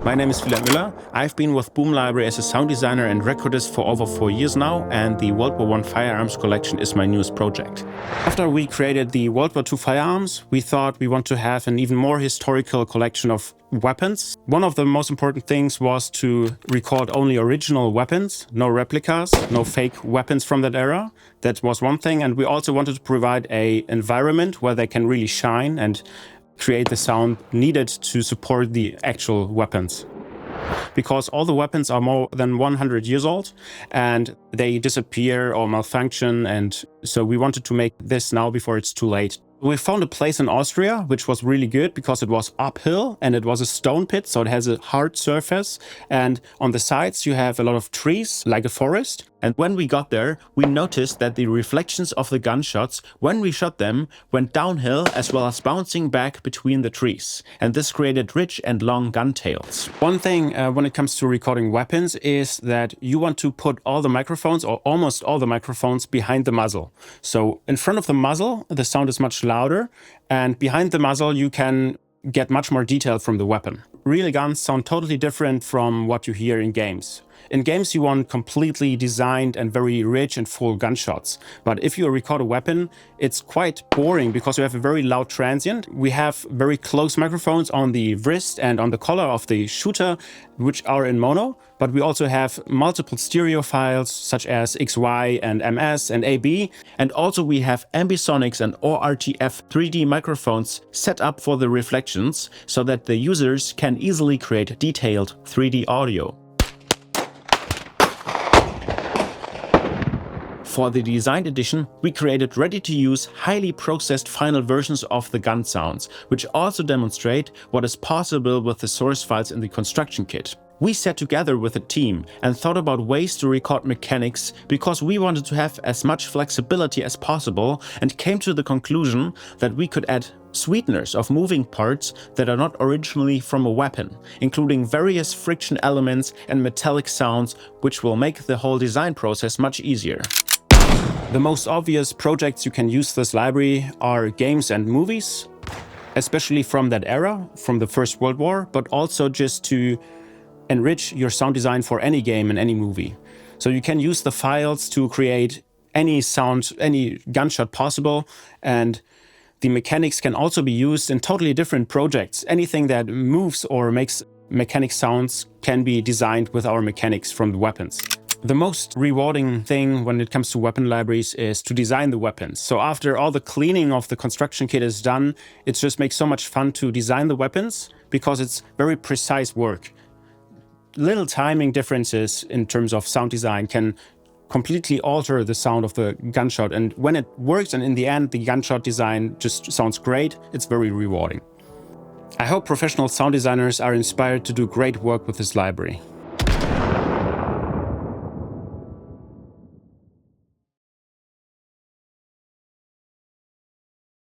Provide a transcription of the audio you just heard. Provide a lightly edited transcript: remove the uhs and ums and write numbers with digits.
My name is Wieland Müller. I've been with Boom Library as a sound designer and recordist for over 4 years now, and the World War I Firearms collection is my newest project. After we created the World War II Firearms, we thought we want to have an even more historical collection of weapons. One of the most important things was to record only original weapons, no replicas, no fake weapons from that era. That was one thing, and we also wanted to provide an environment where they can really shine and create the sound needed to support the actual weapons. Because all the weapons are more than 100 years old and they disappear or malfunction, and so we wanted to make this now before it's too late. We found a place in Austria which was really good because it was uphill and it was a stone pit, so it has a hard surface, and on the sides you have a lot of trees like a forest. And when we got there, we noticed that the reflections of the gunshots, when we shot them, went downhill as well as bouncing back between the trees. And this created rich and long gun tails. One thing when it comes to recording weapons is that you want to put all the microphones, or almost all the microphones, behind the muzzle. So in front of the muzzle, the sound is much louder, and behind the muzzle you can get much more detail from the weapon. Real guns sound totally different from what you hear in games. In games you want completely designed and very rich and full gunshots. But if you record a weapon, it's quite boring because you have a very loud transient. We have very close microphones on the wrist and on the collar of the shooter, which are in mono. But we also have multiple stereo files such as XY and MS and AB. And also we have ambisonics and ORTF 3D microphones set up for the reflections so that the users can easily create detailed 3D audio. For the designed edition, we created ready-to-use, highly processed final versions of the gun sounds, which also demonstrate what is possible with the source files in the construction kit. We sat together with a team and thought about ways to record mechanics because we wanted to have as much flexibility as possible, and came to the conclusion that we could add sweeteners of moving parts that are not originally from a weapon, including various friction elements and metallic sounds, which will make the whole design process much easier. The most obvious projects you can use this library are games and movies, especially from that era, from the First World War, but also just to enrich your sound design for any game and any movie. So you can use the files to create any sound, any gunshot possible, and the mechanics can also be used in totally different projects. Anything that moves or makes mechanic sounds can be designed with our mechanics from the weapons. The most rewarding thing when it comes to weapon libraries is to design the weapons. So after all the cleaning of the construction kit is done, it just makes so much fun to design the weapons because it's very precise work. Little timing differences in terms of sound design can completely alter the sound of the gunshot, and when it works and in the end the gunshot design just sounds great, it's very rewarding. I hope professional sound designers are inspired to do great work with this library.